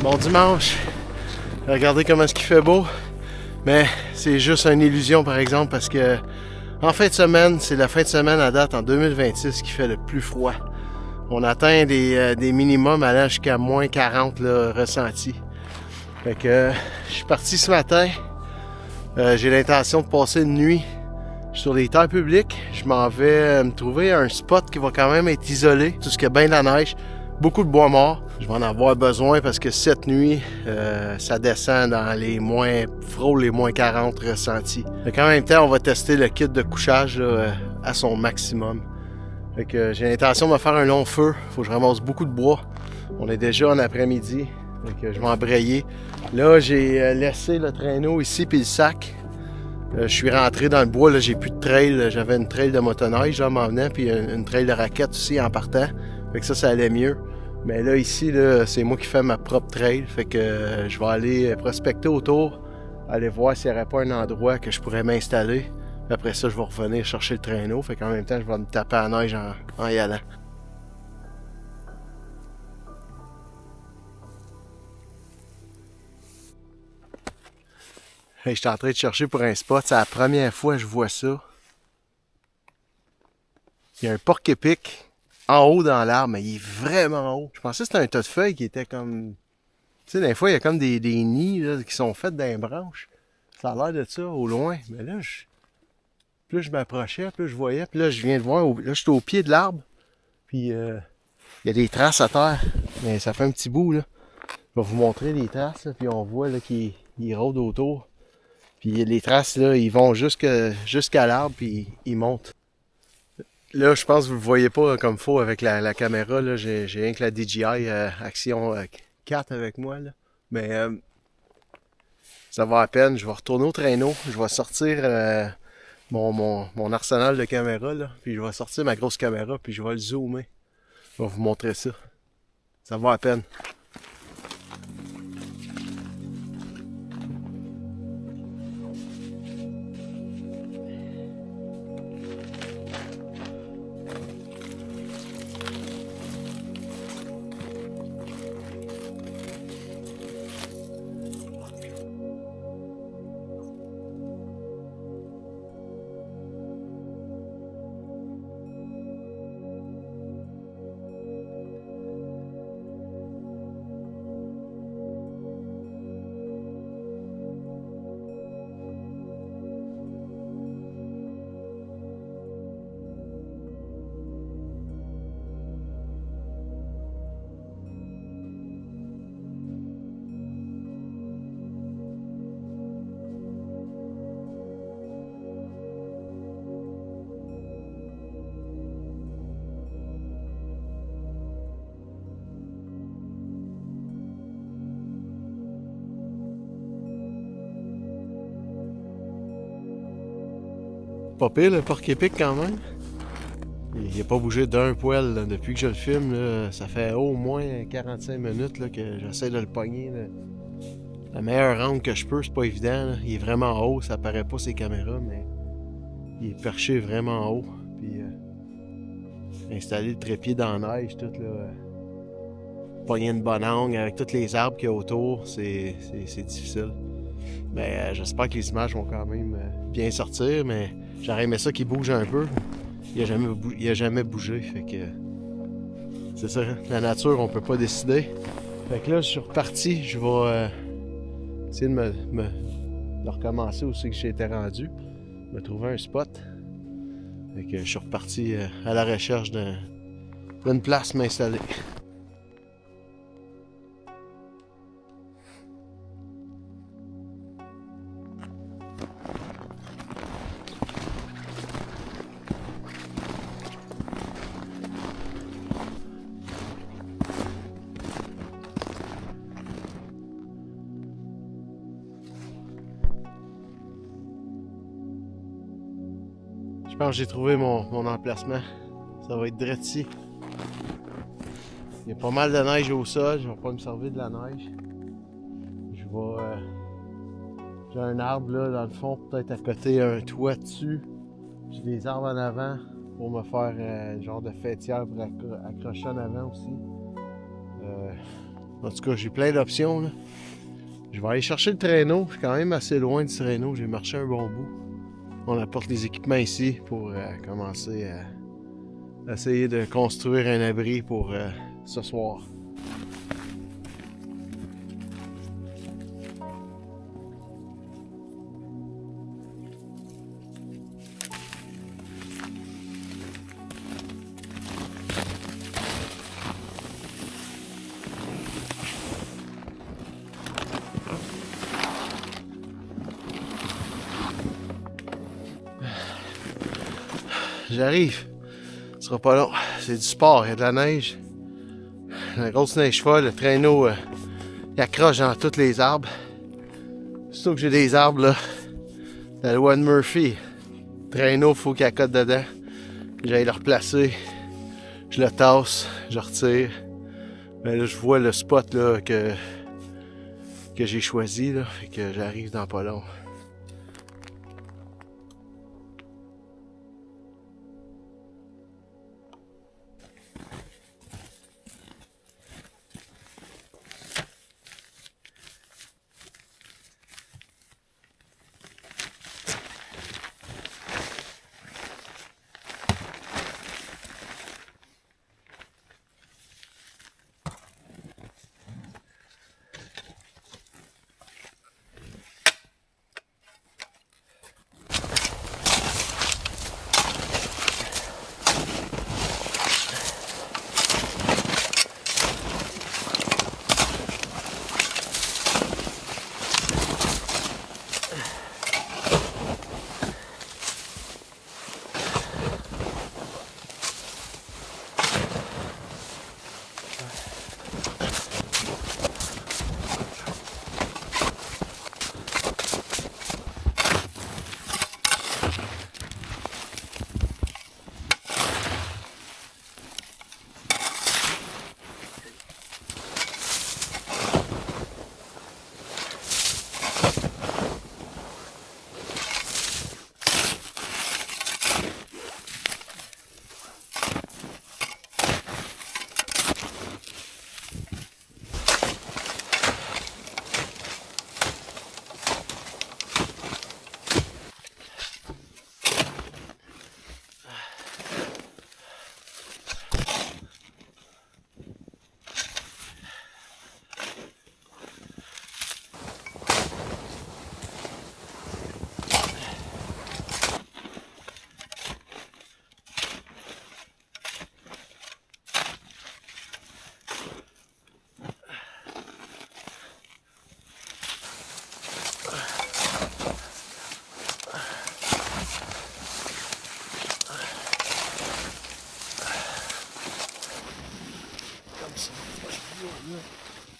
Bon dimanche. Regardez comment est-ce qu'il fait beau. Mais c'est juste une illusion par exemple parce que en fin de semaine, c'est la fin de semaine à date en 2026 qui fait le plus froid. On atteint des minimums allant jusqu'à moins 40 là, ressentis. Fait que je suis parti ce matin. J'ai l'intention de passer une nuit sur les terres publiques. Je m'en vais me trouver un spot qui va quand même être isolé. Tout ce qui a bien de la neige. Beaucoup de bois mort. Je vais en avoir besoin parce que cette nuit, ça descend dans les frôle les moins 40 ressentis. Donc en même temps, on va tester le kit de couchage là, à son maximum. Fait que j'ai l'intention de me faire un long feu. Faut que je ramasse beaucoup de bois. On est déjà en après-midi. Fait que je vais embrayer. Là, j'ai laissé le traîneau ici puis le sac. Je suis rentré dans le bois. Là, j'ai plus de trail. J'avais une trail de motoneige là, en m'en venant, puis une trail de raquette aussi en partant. Fait que ça allait mieux. Mais là, ici, là, c'est moi qui fais ma propre trail. Fait que je vais aller prospecter autour, aller voir s'il n'y aurait pas un endroit que je pourrais m'installer. Puis après ça, je vais revenir chercher le traîneau. Fait qu'en même temps, je vais me taper à la neige en y allant. Hey, je suis en train de chercher pour un spot. C'est la première fois que je vois ça. Il y a un porc-épic en haut dans l'arbre, mais il est vraiment haut. Je pensais que c'était un tas de feuilles qui était comme... Tu sais, des fois, il y a comme des nids là, qui sont faits dans les branches. Ça a l'air de ça au loin. Mais là, plus je m'approchais, plus je voyais. Puis là, je viens de voir. Là, je suis au pied de l'arbre. Puis il y a des traces à terre. Mais ça fait un petit bout, là. Je vais vous montrer les traces, là, puis on voit là, qu'il rôde autour. Puis les traces, là, ils vont jusqu'à l'arbre, puis ils montent. Là, je pense que vous ne le voyez pas comme faut avec la caméra. Là. J'ai rien que la DJI Action 4 avec moi. Là. Mais ça va à peine. Je vais retourner au traîneau. Je vais sortir mon arsenal de caméra. Là. Puis je vais sortir ma grosse caméra, puis je vais le zoomer. Je vais vous montrer ça. Ça va à peine. Pas pire le porc-épic quand même. Il n'a pas bougé d'un poil là. Depuis que je le filme. Là, ça fait au moins 45 minutes là, que j'essaie de le pogner. Là. La meilleure angle que je peux, c'est pas évident. Là. Il est vraiment haut, ça paraît pas ses caméras, mais il est perché vraiment haut. Puis installer le trépied dans la neige, tout là. Pogner une bonne angle avec tous les arbres qu'il y a autour, c'est difficile. Mais j'espère que les images vont quand même bien sortir, mais j'aurais aimé ça qu'il bouge un peu. Il a jamais bougé, fait que... C'est ça, la nature, on peut pas décider. Fait que là, je suis reparti, je vais essayer de recommencer où c'est que j'étais rendu. Me trouver un spot. Fait que je suis reparti à la recherche d'une place m'installer. Je pense que j'ai trouvé mon emplacement. Ça va être direct ici. Il y a pas mal de neige au sol. Je vais pas me servir de la neige. Je vais... J'ai un arbre là dans le fond, peut-être à côté un toit dessus. J'ai des arbres en avant pour me faire genre de fêtière pour accrocher en avant aussi. En tout cas, j'ai plein d'options, là. Je vais aller chercher le traîneau. Je suis quand même assez loin du traîneau. J'ai marché un bon bout. On apporte les équipements ici pour commencer à essayer de construire un abri pour ce soir. J'arrive. Ce sera pas long. C'est du sport, il y a de la neige. La grosse neige folle, le traîneau il accroche dans tous les arbres. Surtout que j'ai des arbres là. La loi de Murphy. Le traîneau, faut qu'il accote dedans. J'aille le replacer. Je le tasse, je retire. Ben là, je vois le spot là que j'ai choisi là. Fait que j'arrive dans pas long.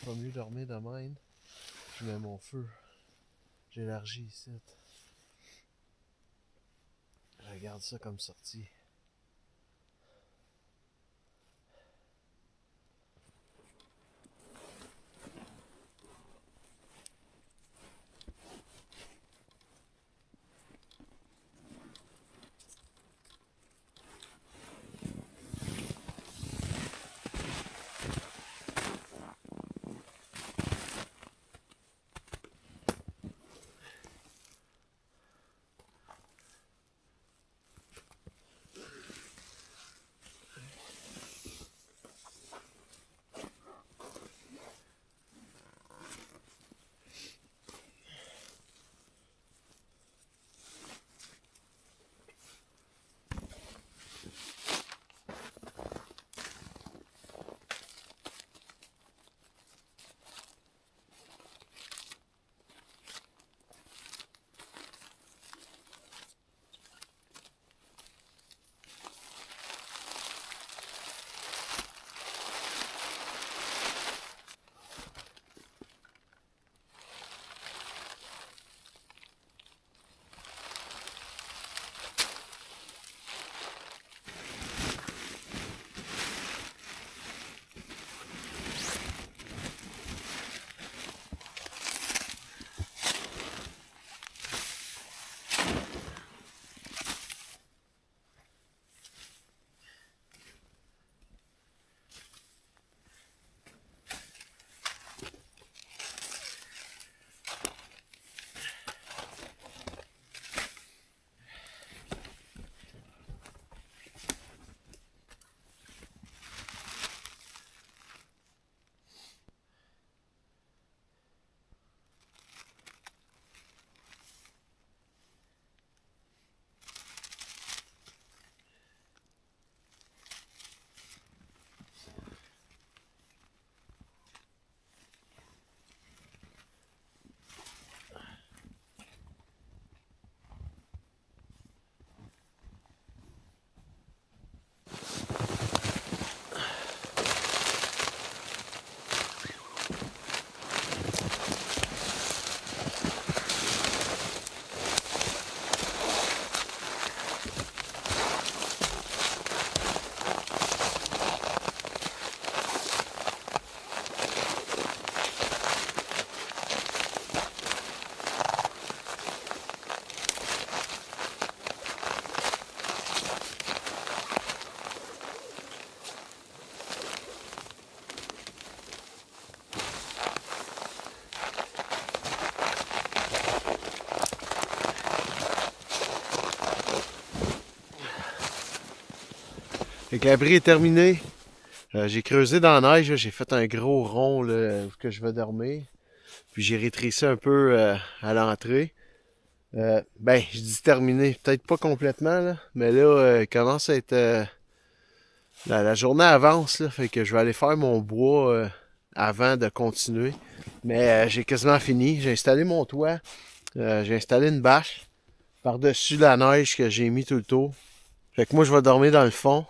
Pas mieux dormir de même. Je mets mon feu. J'élargis ici. Je regarde ça comme sortie. Fait que l'abri est terminé. J'ai creusé dans la neige, j'ai fait un gros rond là, où que je vais dormir. Puis j'ai rétréci un peu à l'entrée. Ben, je dis terminé, peut-être pas complètement, là, mais là, il commence à être... la journée avance, là, fait que je vais aller faire mon bois avant de continuer. Mais j'ai quasiment fini. J'ai installé mon toit. J'ai installé une bâche par-dessus la neige que j'ai mis tout le tour. Fait que moi, je vais dormir dans le fond.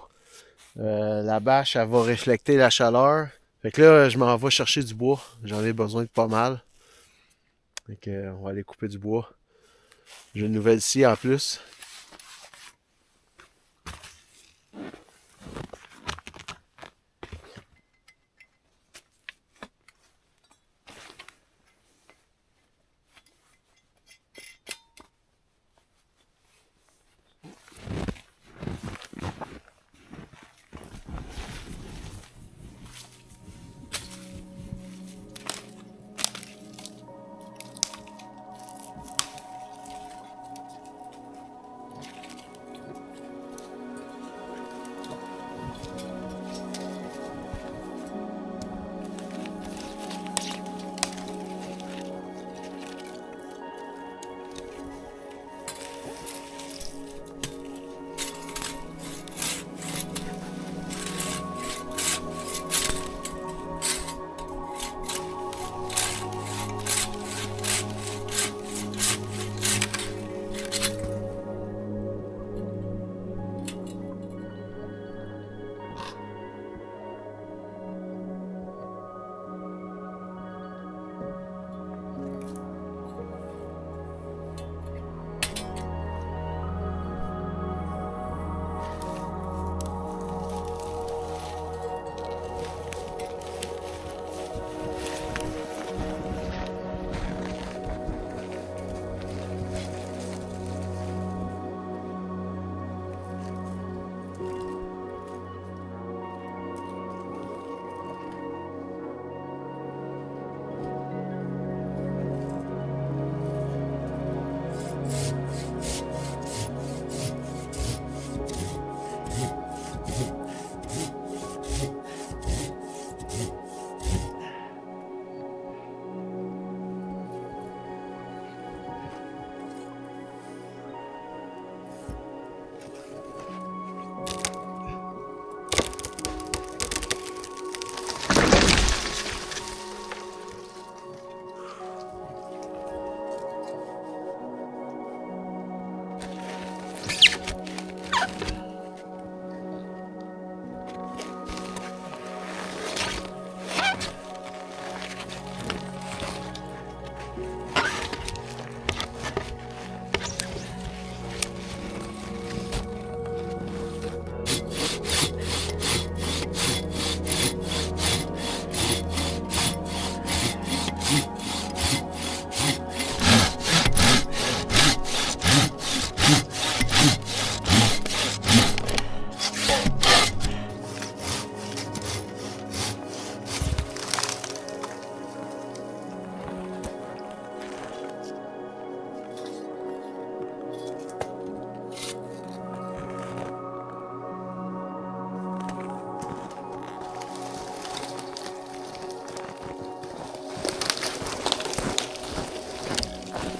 La bâche, elle va refléter la chaleur. Fait que là, je m'en vais chercher du bois. J'en ai besoin de pas mal. Fait que, on va aller couper du bois. J'ai une nouvelle scie en plus.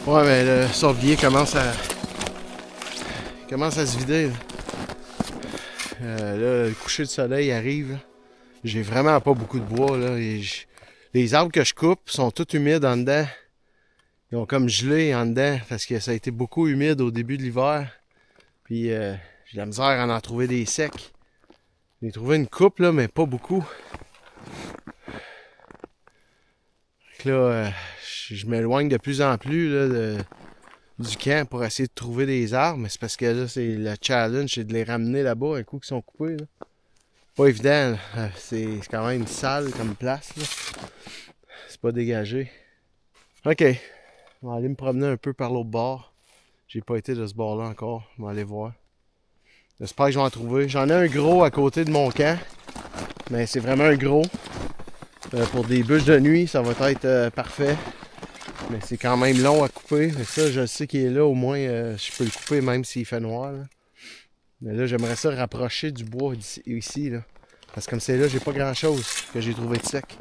Ouais, mais le sorbier commence à se vider. Là, le coucher de soleil arrive. J'ai vraiment pas beaucoup de bois. Là, les arbres que je coupe sont tous humides en dedans. Ils ont comme gelé en dedans parce que ça a été beaucoup humide au début de l'hiver. Puis j'ai de la misère à en trouver des secs. J'ai trouvé une coupe, là, mais pas beaucoup. Fait que là, je m'éloigne de plus en plus là, du camp pour essayer de trouver des arbres. Mais c'est parce que là, c'est le challenge, c'est de les ramener là-bas un coup qu'ils sont coupés. Là. Pas évident. C'est quand même sale comme place. Là. C'est pas dégagé. Ok. On va aller me promener un peu par l'autre bord. J'ai pas été de ce bord-là encore. On va aller voir. J'espère que je vais en trouver. J'en ai un gros à côté de mon camp. Mais c'est vraiment un gros. Pour des bûches de nuit, ça va être parfait. Mais c'est quand même long à couper. Mais ça, je sais qu'il est là. Au moins, je peux le couper même s'il fait noir. Là. Mais là, j'aimerais ça rapprocher du bois ici, là. Parce que comme c'est là, j'ai pas grand-chose que j'ai trouvé de sec.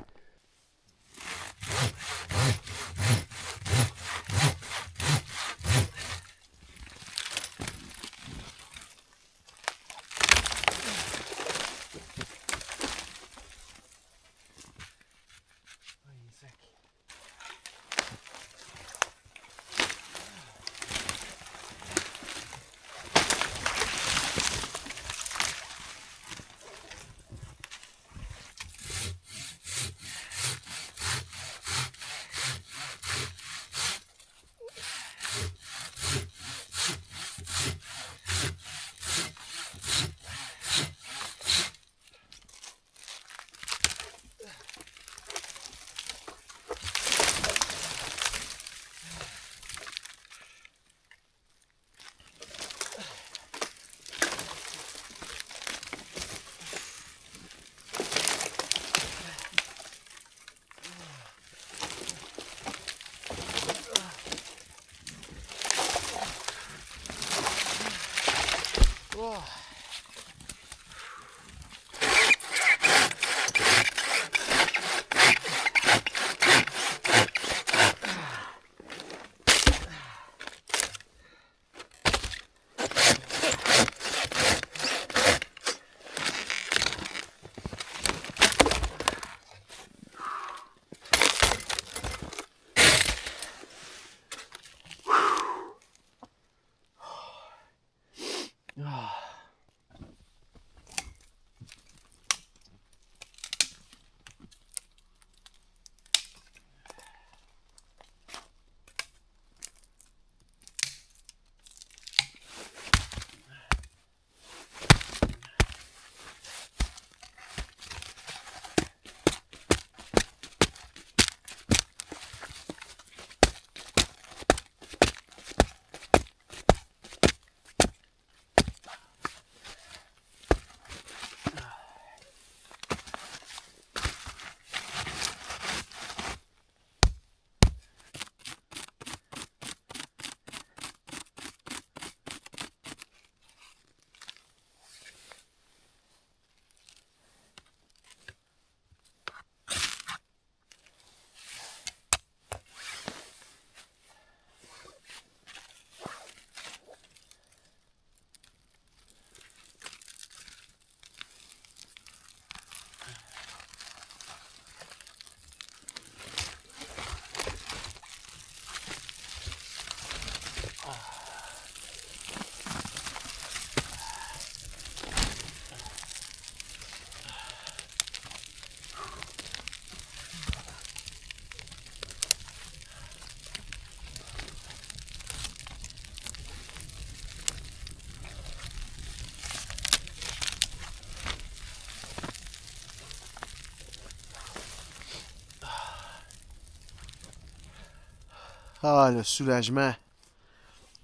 Ah, le soulagement.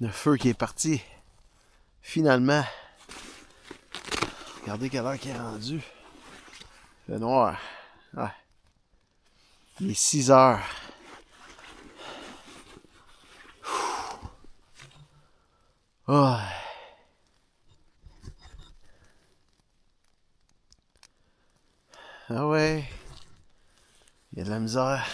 Le feu qui est parti. Finalement. Regardez quelle heure qu'il est rendu. Il fait noir. Ouais. Il est 6 heures. Oh. Ah ouais. Il y a de la misère.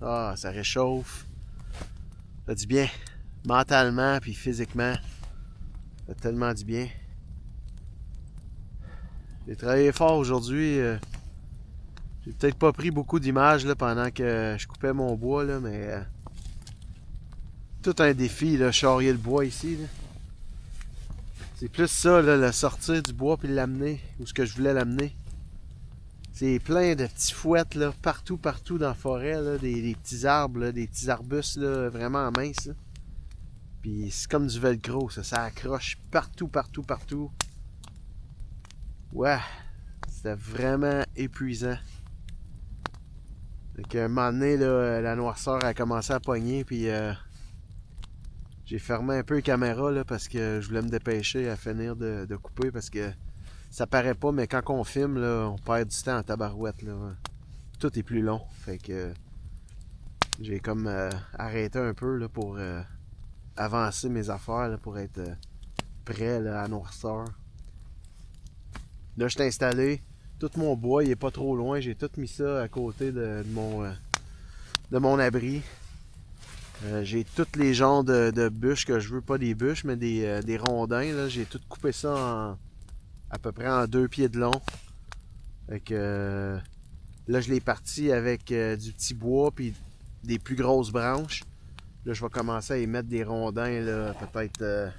Ah, ça réchauffe. Ça dit bien. Mentalement puis physiquement. Ça fait tellement du bien. J'ai travaillé fort aujourd'hui. J'ai peut-être pas pris beaucoup d'images là, pendant que je coupais mon bois, là, mais tout un défi, là, charrier le bois ici. Là. C'est plus ça, là, le sortir du bois puis l'amener où ce que je voulais l'amener. C'est plein de petits fouettes là, partout, partout dans la forêt, là, des petits arbres, là, des petits arbustes là, vraiment minces. Là. Puis c'est comme du velcro, ça accroche partout, partout, partout. Ouais, c'était vraiment épuisant. Donc, un moment donné, là, la noirceur a commencé à pogner, puis j'ai fermé un peu les caméras là, parce que je voulais me dépêcher à finir de couper, parce que ça paraît pas, mais quand on filme, là, on perd du temps en tabarouette. Là. Tout est plus long. Fait que j'ai comme arrêté un peu là, pour avancer mes affaires là, pour être prêt là, à noirceur. Là, je suis installé. Tout mon bois, il est pas trop loin. J'ai tout mis ça à côté de mon abri. J'ai tous les genres de bûches que je veux. Pas des bûches, mais des rondins. Là. J'ai tout coupé ça à peu près en 2 pieds de long. Fait que là, je l'ai parti avec du petit bois puis des plus grosses branches. Là, je vais commencer à y mettre des rondins, là, peut-être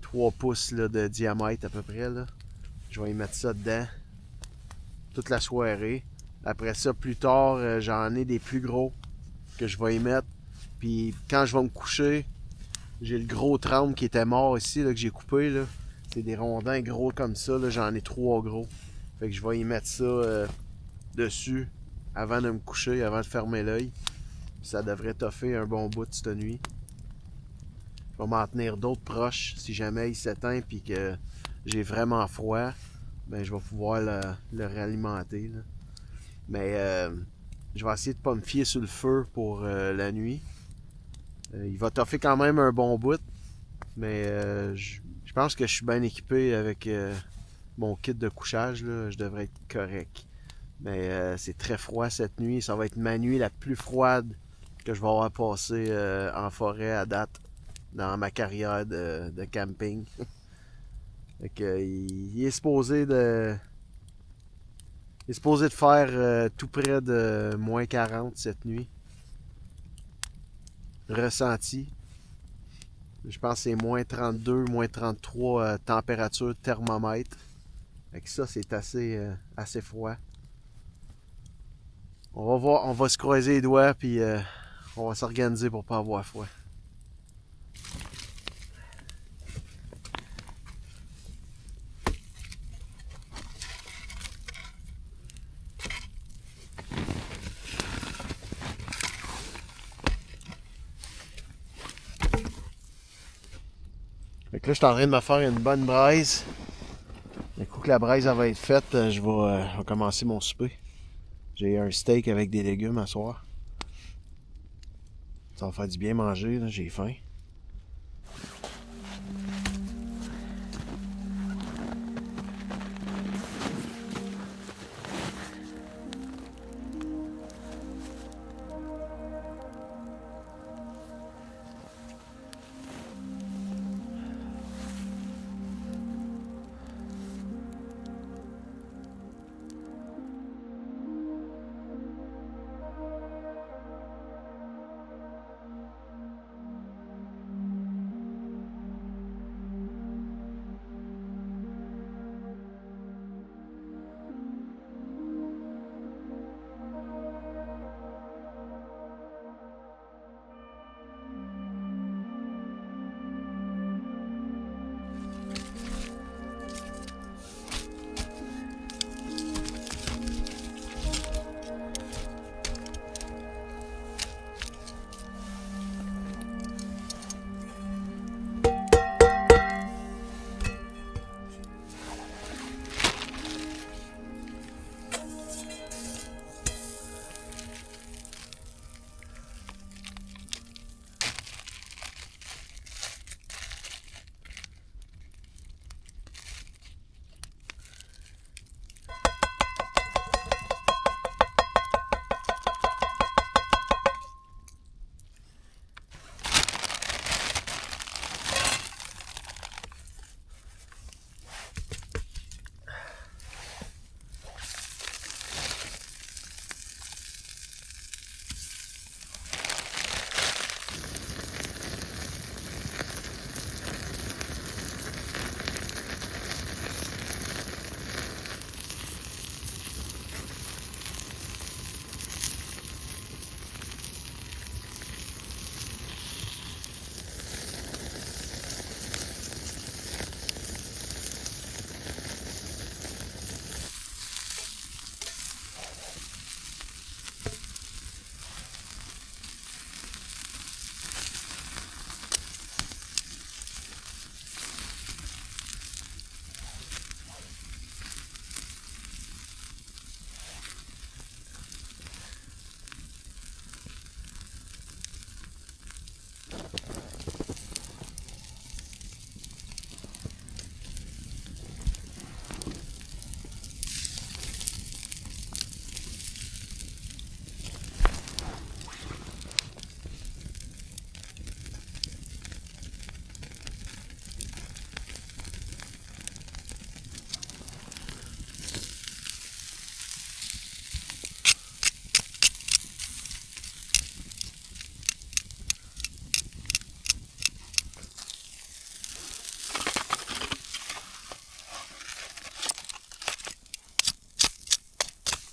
3 pouces là, de diamètre à peu près. Là. Je vais y mettre ça dedans toute la soirée. Après ça, plus tard, j'en ai des plus gros que je vais y mettre. Puis quand je vais me coucher, j'ai le gros tremble qui était mort ici, là, que j'ai coupé. Là. C'est des rondins gros comme ça. Là. J'en ai 3 gros. Fait que je vais y mettre ça dessus avant de me coucher, avant de fermer l'œil. Ça devrait toffer un bon bout de cette nuit. Je vais m'en tenir d'autres proches si jamais il s'éteint et que j'ai vraiment froid. Ben, je vais pouvoir le réalimenter. Là. Mais je vais essayer de ne pas me fier sur le feu pour la nuit. Il va toffer quand même un bon bout. Mais je pense que je suis bien équipé avec mon kit de couchage. Là. Je devrais être correct. Mais c'est très froid cette nuit. Ça va être ma nuit la plus froide que je vais avoir passée en forêt à date dans ma carrière de camping. Fait que, il est supposé de. Il est supposé de faire tout près de moins 40 cette nuit. Ressenti. Je pense que c'est moins 32, moins 33 température thermomètre. Fait que ça, c'est assez froid. On va voir, on va se croiser les doigts puis on va s'organiser pour pas avoir froid. Fait que là, je suis en train de me faire une bonne braise. Du coup que la braise elle va être faite, je vais commencer mon souper. J'ai un steak avec des légumes à soir. Ça va faire du bien manger, là, j'ai faim.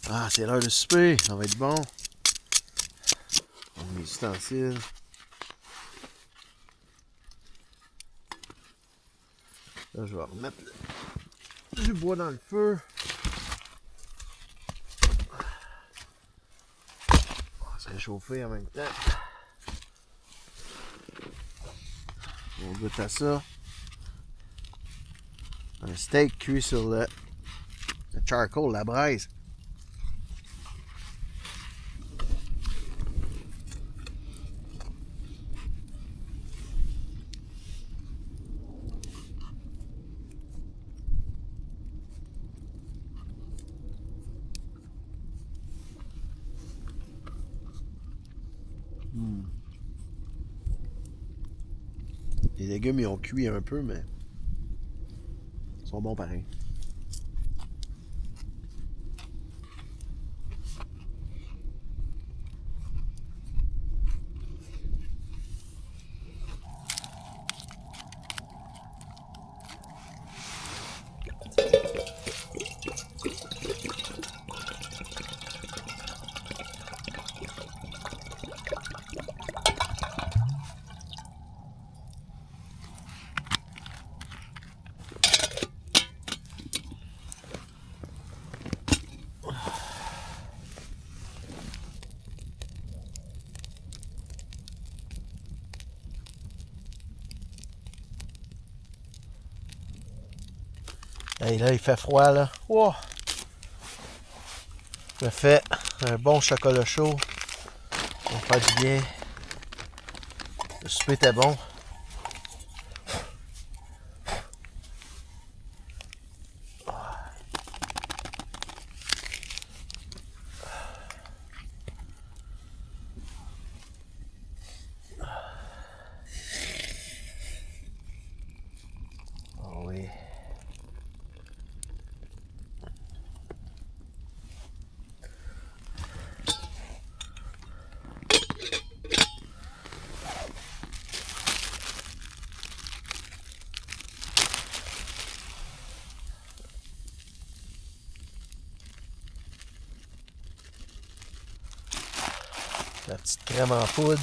Ah, c'est l'heure de souper, ça va être bon. On met les ustensiles. Là, je vais remettre du bois dans le feu. On va se réchauffer en même temps. On goûte à ça. Un steak cuit sur le charcoal, la braise. Les légumes, ils ont cuit un peu, mais ils sont bons pareil. Hey, là, il fait froid, là. Wow! Je fais un bon chocolat chaud. Ça va faire du bien. Le souper était bon. Oh oui. La petite crème en poudre.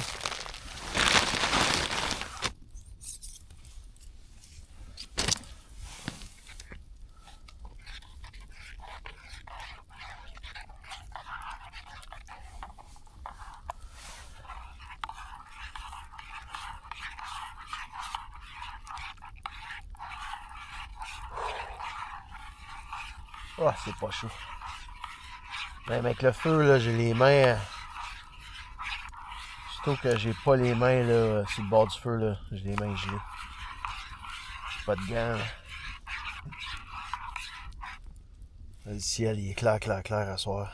Oh, c'est pas chaud. Même avec le feu, là, j'ai les mains. Surtout que j'ai pas les mains là, sur le bord du feu, là. J'ai les mains gelées. J'ai pas de gants. Là. Le ciel, il est clair, clair, clair à soir.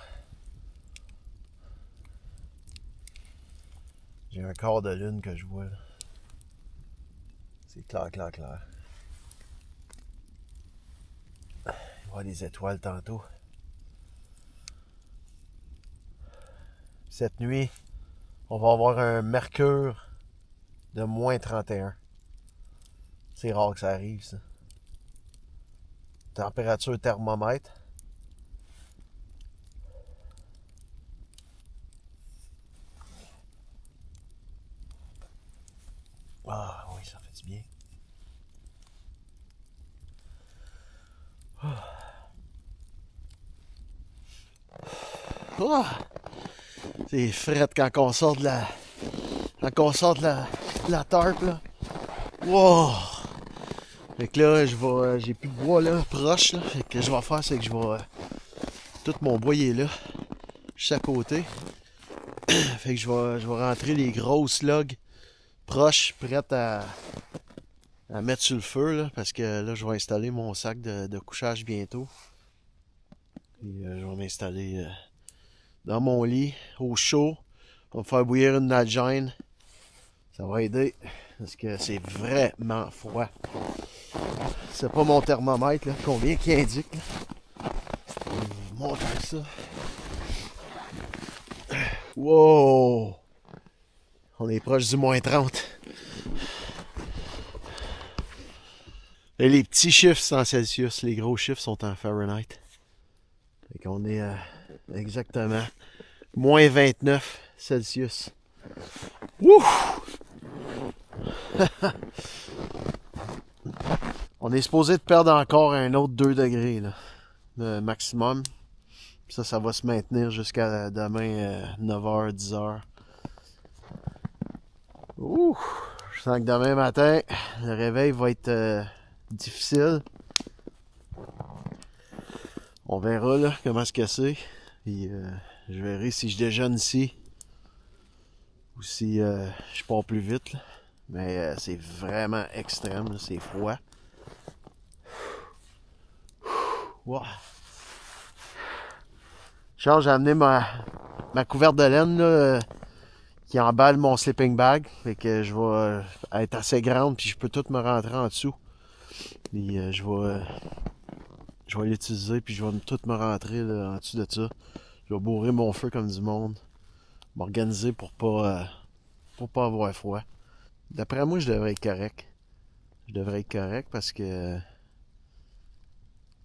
J'ai un quart de lune que je vois. Là. C'est clair, clair, clair. Il va y avoir des étoiles tantôt. Cette nuit, on va avoir un mercure de moins 31. C'est rare que ça arrive, ça. Température thermomètre. Ah oui, ça fait du bien. Oh. C'est frette quand on sort de la. Quand on sort de la tarpe là. Wow! Fait que là, j'ai plus de bois là, proche là. Fait que je vais faire, c'est que je vais. Tout mon bois il est là. Juste à côté. Fait que je vais rentrer les grosses logs proches, prêtes à mettre sur le feu là. Parce que là, je vais installer mon sac de couchage bientôt. Et je vais m'installer dans mon lit, au chaud. On va me faire bouillir une nalgène. Ça va aider. Parce que c'est vraiment froid. C'est pas mon thermomètre, là, combien qu'il indique. Là. Je vais vous montrer ça. Wow! On est proche du moins 30. Et les petits chiffres sont en Celsius, les gros chiffres sont en Fahrenheit. Fait qu'on est à Exactement. Moins 29 Celsius. Wouh! On est supposé de perdre encore un autre 2 degrés, là, le maximum. Ça va se maintenir jusqu'à demain 9h, 10h. Ouh! Je sens que demain matin, le réveil va être difficile. On verra là comment ce que c'est. Puis je verrai si je déjeune ici ou si je pars plus vite. Là. Mais c'est vraiment extrême, là. C'est froid. Wow. Charles, j'ai amené ma couverte de laine là, qui emballe mon sleeping bag. Fait que je vais être assez grande puis je peux tout me rentrer en dessous. Puis je vais l'utiliser puis je vais tout me rentrer là, en dessous de ça. Je vais bourrer mon feu comme du monde. M'organiser pour pas avoir froid. D'après moi, je devrais être correct. Je devrais être correct parce que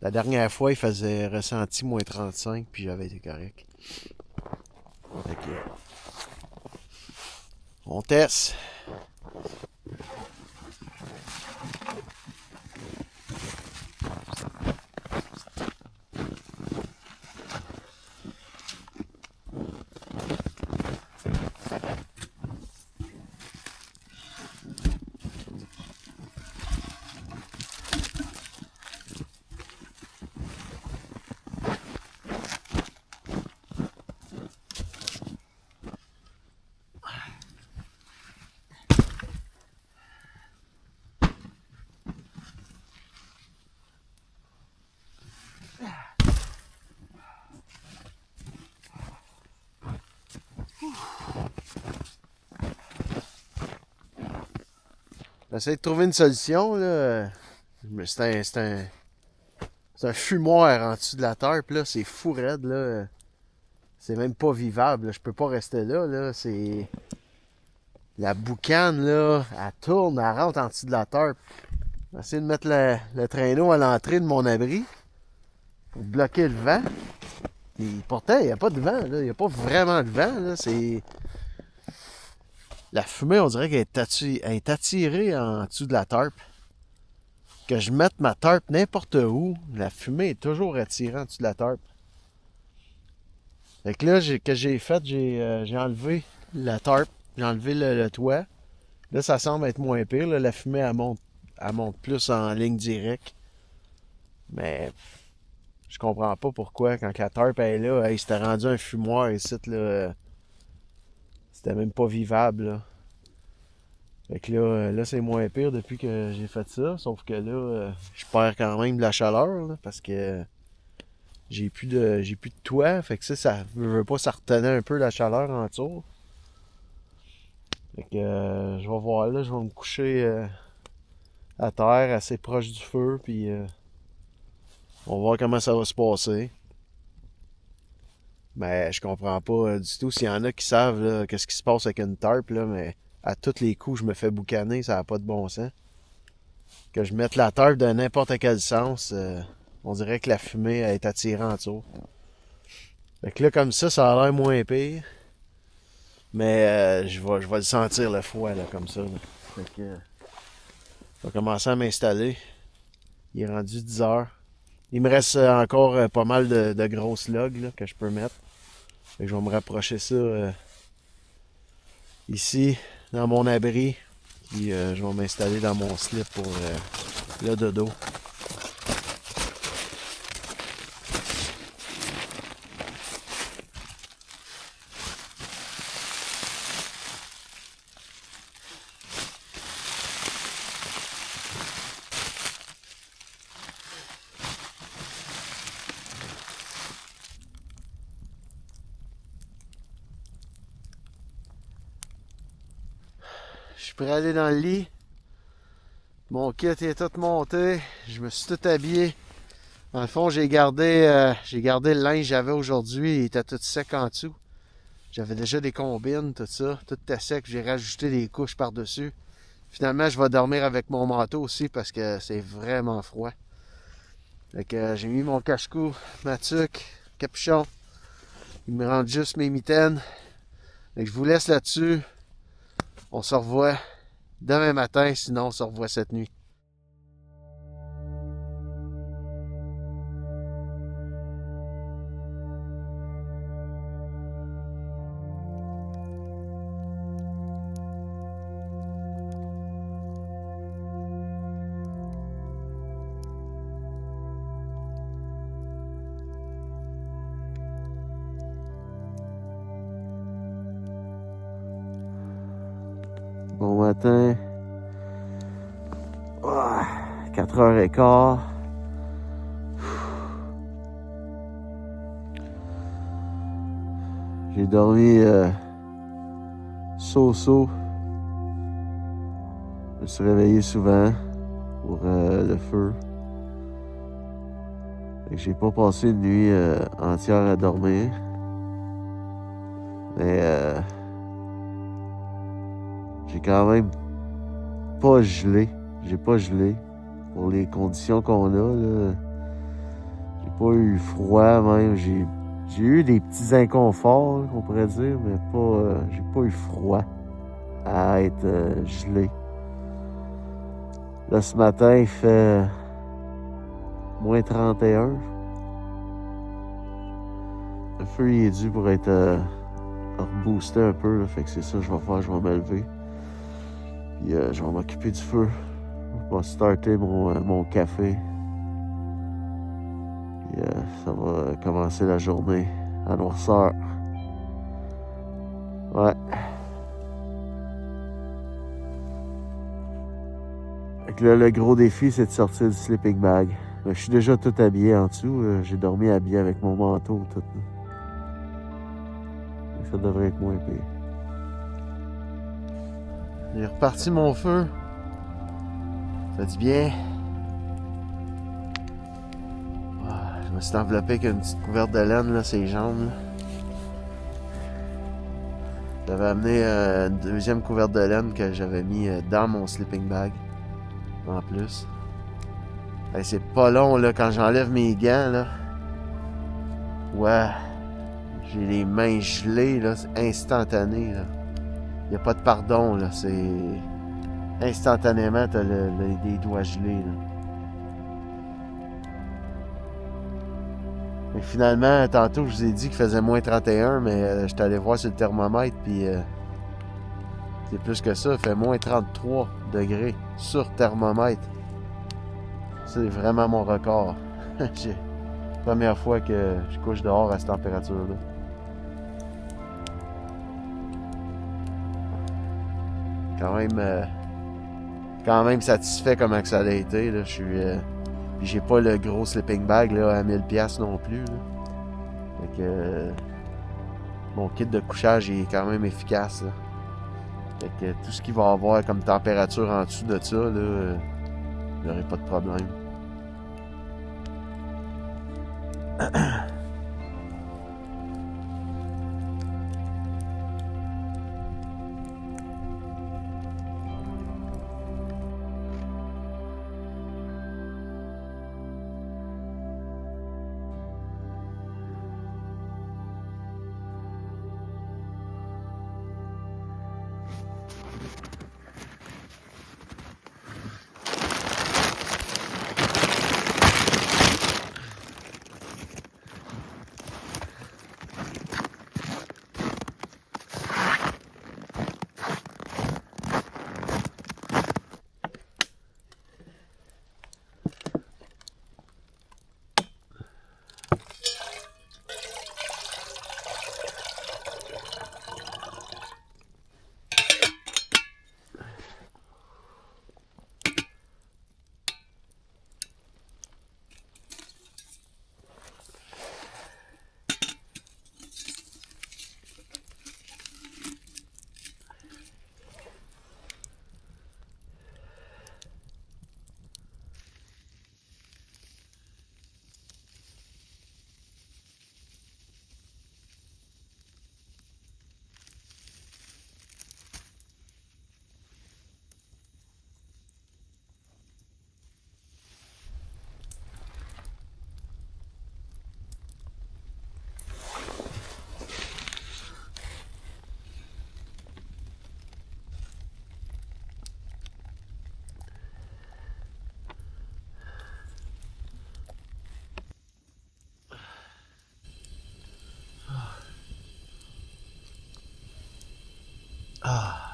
la dernière fois, il faisait ressenti moins 35 puis j'avais été correct. Fait que, on teste. J'essaie de trouver une solution, là. C'est un fumoir en dessous de la tarpe, là. C'est fou raide, là. C'est même pas vivable, là. Je peux pas rester là, là. C'est... La boucane, là, elle tourne, elle rentre en dessous de la tarpe. J'essaie de mettre le traîneau à l'entrée de mon abri pour bloquer le vent. Et pourtant, il n'y a pas de vent, là. Il n'y a pas vraiment de vent, là. C'est... La fumée, on dirait qu'elle est attirée en dessous de la tarpe. Que je mette ma tarpe n'importe où, la fumée est toujours attirée en dessous de la tarpe. Fait que là, j'ai enlevé la tarpe, j'ai enlevé le toit. Là, ça semble être moins pire. Là, la fumée, elle monte plus en ligne directe. Mais je comprends pas pourquoi, quand la tarpe est là, il s'était rendu un fumoir ici, là. C'était même pas vivable, là. Fait que là c'est moins pire depuis que j'ai fait ça. Sauf que là, je perds quand même de la chaleur, là, parce que j'ai plus de toit. Fait que ça veut pas, ça retenait un peu la chaleur en dessous. Fait que je vais voir là, je vais me coucher à terre, assez proche du feu, puis on va voir comment ça va se passer. Mais je comprends pas du tout. S'il y en a qui savent là, qu'est-ce qui se passe avec une tarpe, là, mais à tous les coups, je me fais boucaner, ça n'a pas de bon sens. Que je mette la tarpe de n'importe quel sens, on dirait que la fumée est attirée en dessous. Fait que là, comme ça a l'air moins pire. Mais je vais le sentir le froid, là, comme ça. Là. Fait que je vais commencer à m'installer. Il est rendu 10 heures. Il me reste encore pas mal de grosses logs là, que je peux mettre. Fait que je vais me rapprocher ça ici, dans mon abri. Puis je vais m'installer dans mon slip pour le dodo. Je suis prêt à aller dans le lit. Mon kit est tout monté. Je me suis tout habillé. Dans le fond, j'ai gardé le linge que j'avais aujourd'hui. Il était tout sec en dessous. J'avais déjà des combines, tout ça. Tout était sec. J'ai rajouté des couches par-dessus. Finalement, je vais dormir avec mon manteau aussi parce que c'est vraiment froid. Fait que j'ai mis mon cache-cou, ma tuque, capuchon. Il me rend juste mes mitaines. Donc, je vous laisse là-dessus. On se revoit demain matin, sinon on se revoit cette nuit. Bon matin. 4h15. J'ai dormi so-so. Je me suis réveillé souvent pour le feu. J'ai pas passé une nuit entière à dormir. Mais j'ai quand même pas gelé. J'ai pas gelé. Pour les conditions qu'on a, là. J'ai pas eu froid même. J'ai eu des petits inconforts, là, qu'on pourrait dire, mais pas. J'ai pas eu froid à être gelé. Là, ce matin, il fait moins 31. Le feu, il est dû pour être reboosté un peu, là. Fait que c'est ça que je vais faire. Je vais me lever. Puis je vais m'occuper du feu. Je vais starter mon café. Puis ça va commencer la journée à noirceur. Ouais. Fait que là, le gros défi, c'est de sortir du sleeping bag. Je suis déjà tout habillé en dessous. J'ai dormi habillé avec mon manteau, tout. Ça devrait être moins pire. J'ai reparti mon feu. Ça dit bien. Je me suis enveloppé avec une petite couverte de laine, là, ses jambes. Là. J'avais amené une deuxième couverte de laine que j'avais mis dans mon sleeping bag. En plus. Hey, c'est pas long, là, quand j'enlève mes gants, là. Ouais. J'ai les mains gelées, là. C'est instantané, là. Y a pas de pardon, là. C'est... Instantanément, t'as les doigts gelés, là. Et finalement, tantôt, je vous ai dit qu'il faisait moins 31, mais j'étais allé voir sur le thermomètre, puis c'est plus que ça, il fait moins 33 degrés sur thermomètre. C'est vraiment mon record. C'est la première fois que je couche dehors à cette température-là. Quand même satisfait comment que ça a été, là. Je suis... Puis j'ai pas le gros sleeping bag là, à 1000$ non plus. Là. Fait que mon kit de couchage est quand même efficace. Là. Fait que tout ce qu'il va avoir comme température en dessous de ça, là, il n'y aurait pas de problème. Ah.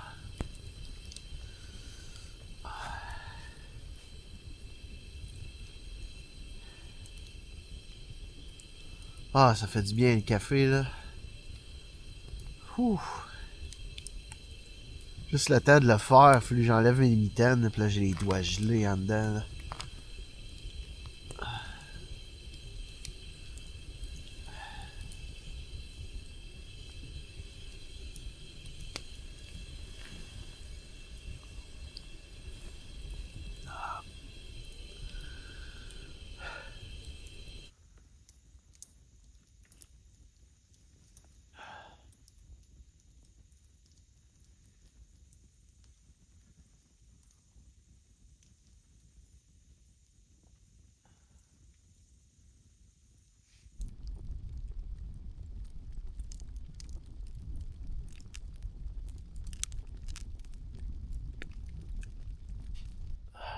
Ah, ça fait du bien le café, là. Ouh. Juste le temps de le faire, il a fallu que j'enlève mes mitaines, puis là j'ai les doigts gelés en dedans, là.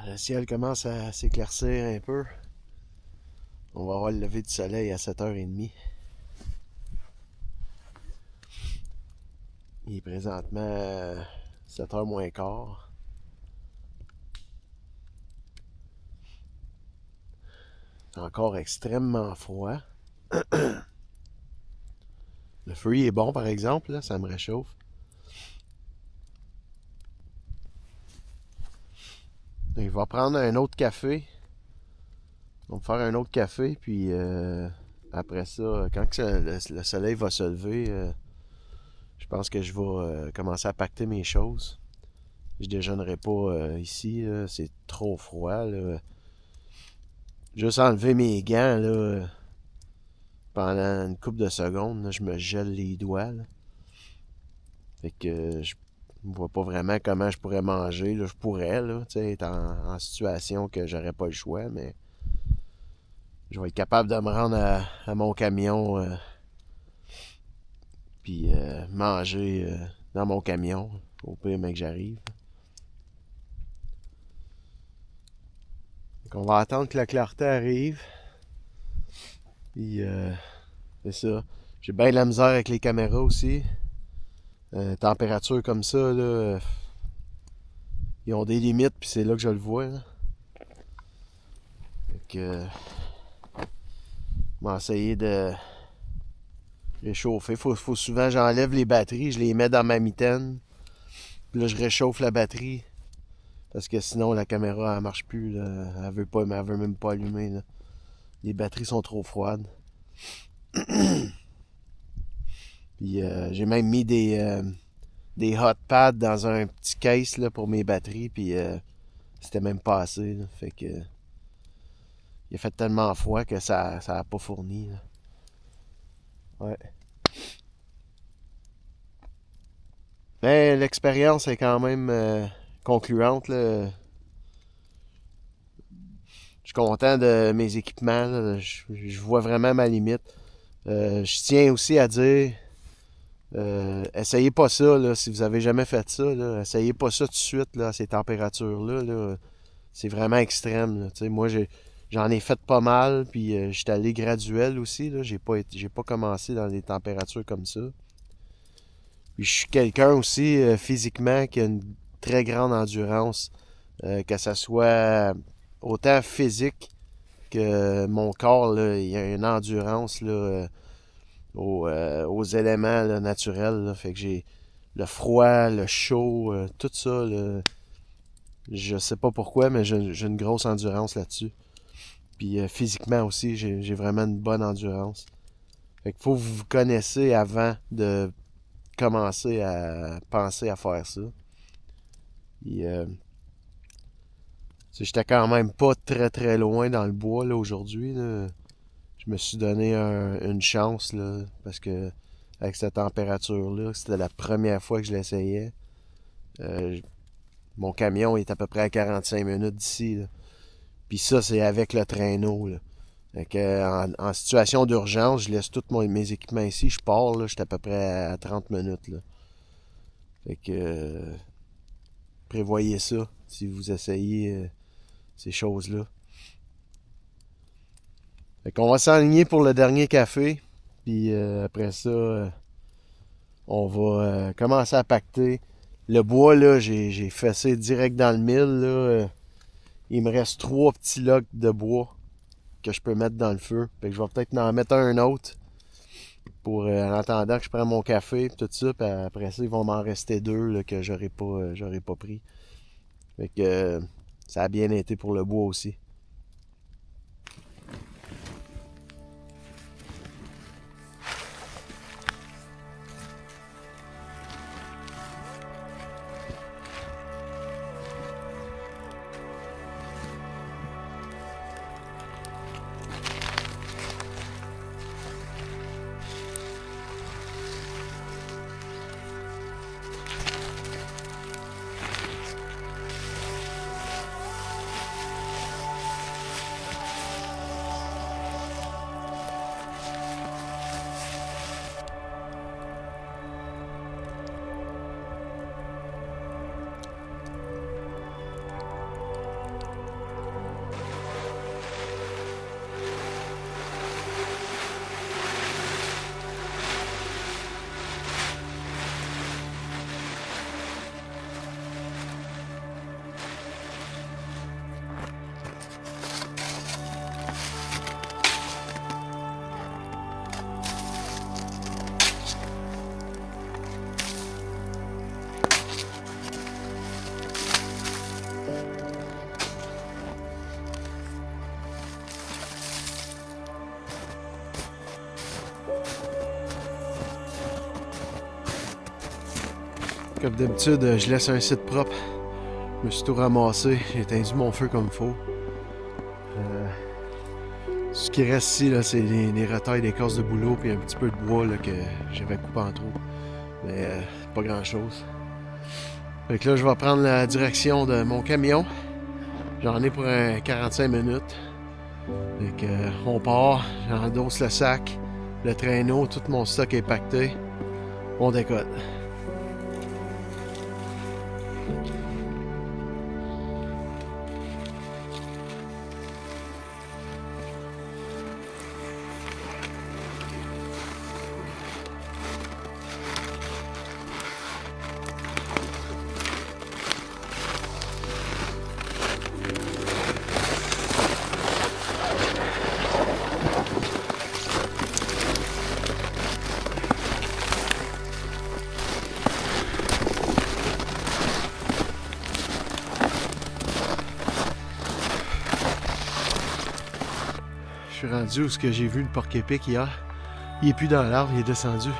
Le ciel commence à s'éclaircir un peu. On va avoir le lever du soleil à 7h30. Il est présentement 7h moins quart. C'est encore extrêmement froid. Le feu est bon par exemple, là, ça me réchauffe. Il va prendre un autre café. On va faire un autre café, puis après ça, quand le soleil va se lever, je pense que je vais commencer à pacter mes choses. Je déjeunerai pas ici, là, c'est trop froid. Là. Juste enlever mes gants là, pendant une couple de secondes, là, je me gèle les doigts. Là. Fait que je vois pas vraiment comment je pourrais manger. Là. Je pourrais là, être en situation que j'aurais pas le choix, mais je vais être capable de me rendre à mon camion puis manger dans mon camion au pire mec que j'arrive. Donc on va attendre que la clarté arrive. Puis c'est ça. J'ai bien de la misère avec les caméras aussi. Température comme ça, là, ils ont des limites, puis c'est là que je le vois. Là. Fait que, je vais essayer de réchauffer. Faut souvent, j'enlève les batteries, je les mets dans ma mitaine. Puis là, je réchauffe la batterie. Parce que sinon, la caméra, elle marche plus. Là. Elle veut même pas allumer. Là. Les batteries sont trop froides. Puis j'ai même mis des hot pads dans un petit case là, pour mes batteries. Puis c'était même pas assez. Là. Fait que il a fait tellement froid que ça a pas fourni. Là. Ouais. Mais l'expérience est quand même concluante. Là. Je suis content de mes équipements. Là. Je vois vraiment ma limite. Je tiens aussi à dire, essayez pas ça là, si vous avez jamais fait ça. Là, essayez pas ça tout de suite là, à ces températures-là. Là. C'est vraiment extrême. Là. Moi, j'en ai fait pas mal, puis j'étais allé graduel aussi. Là. J'ai pas commencé dans des températures comme ça. Puis je suis quelqu'un aussi physiquement qui a une très grande endurance, que ça soit autant physique que mon corps. Là, il y a une endurance là, aux éléments là, naturels. Là. Fait que j'ai le froid, le chaud, tout ça. Là, je sais pas pourquoi, mais j'ai une grosse endurance là-dessus. Puis physiquement aussi, j'ai vraiment une bonne endurance. Fait qu'il faut que vous vous connaissez avant de commencer à penser à faire ça. Puis, j'étais quand même pas très très loin dans le bois là, aujourd'hui. Là. Je me suis donné une chance là, parce que avec cette température-là, c'était la première fois que je l'essayais. Euh, mon camion est à peu près à 45 minutes d'ici. Là. Puis ça, c'est avec le traîneau. Là. Fait que, en situation d'urgence, je laisse tous mes équipements ici, je pars, là, je suis à peu près à 30 minutes. Là. Fait que prévoyez ça si vous essayez ces choses-là. Fait qu'on va s'enligner pour le dernier café. Puis après ça, on va commencer à pacter. Le bois, là, j'ai fessé direct dans le mille. Là. Il me reste 3 petits logs de bois que je peux mettre dans le feu. Fait que je vais peut-être en mettre un autre pour en attendant que je prenne mon café et tout ça. Puis après ça, ils vont m'en rester 2 là, que j'aurais pas pris. Fait que ça a bien été pour le bois aussi. Comme d'habitude, je laisse un site propre. Je me suis tout ramassé. J'ai éteint mon feu comme il faut. Ce qui reste ici, là, c'est les retailles des casses de boulot puis un petit peu de bois là, que j'avais coupé en trop. Mais pas grand-chose. Fait que là, je vais prendre la direction de mon camion. J'en ai pour un 45 minutes. Fait que, on part, j'endosse le sac, le traîneau, tout mon stock est pacté. On décolle. Je suis rendu où ce que j'ai vu le porc-épic hier. Il est plus dans l'arbre, il est descendu.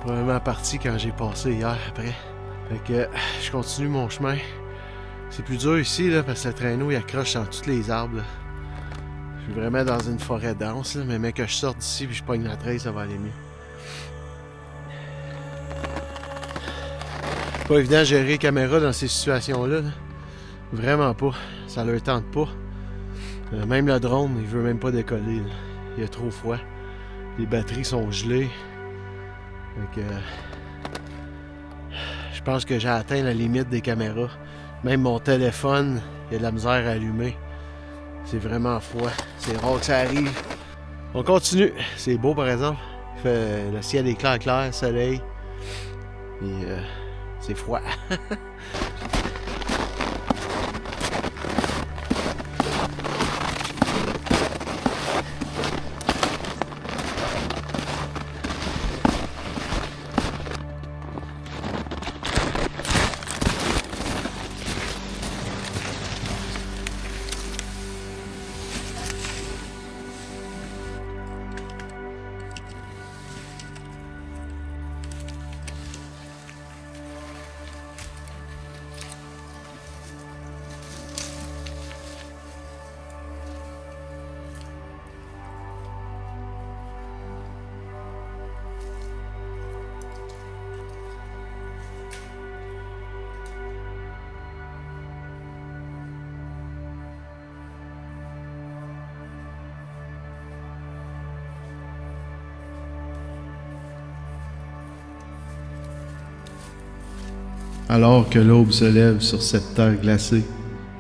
Probablement parti quand j'ai passé hier après. Fait que je continue mon chemin. C'est plus dur ici là, parce que le traîneau il accroche dans tous les arbres. Là. Je suis vraiment dans une forêt dense, là, mais que je sorte d'ici et je pogne la traîne, ça va aller mieux. Pas évident de gérer les caméras dans ces situations-là. Là. Vraiment pas. Ça leur tente pas. Même le drone, il veut même pas décoller. Là. Il y a trop froid. Les batteries sont gelées. Donc, je pense que j'ai atteint la limite des caméras. Même mon téléphone, il y a de la misère à allumer. C'est vraiment froid. C'est rare que ça arrive. On continue. C'est beau par exemple. Le ciel est clair, soleil. Et c'est froid. Alors que l'aube se lève sur cette terre glacée,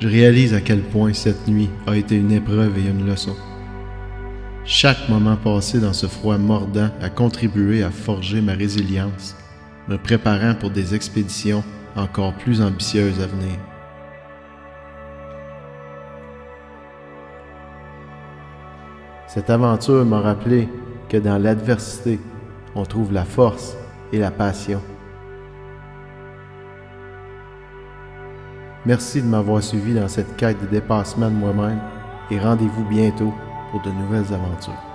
je réalise à quel point cette nuit a été une épreuve et une leçon. Chaque moment passé dans ce froid mordant a contribué à forger ma résilience me préparant pour des expéditions encore plus ambitieuses à venir. Cette aventure m'a rappelé que dans l'adversité, on trouve la force et la passion. Merci de m'avoir suivi dans cette quête de dépassement de moi-même et rendez-vous bientôt pour de nouvelles aventures.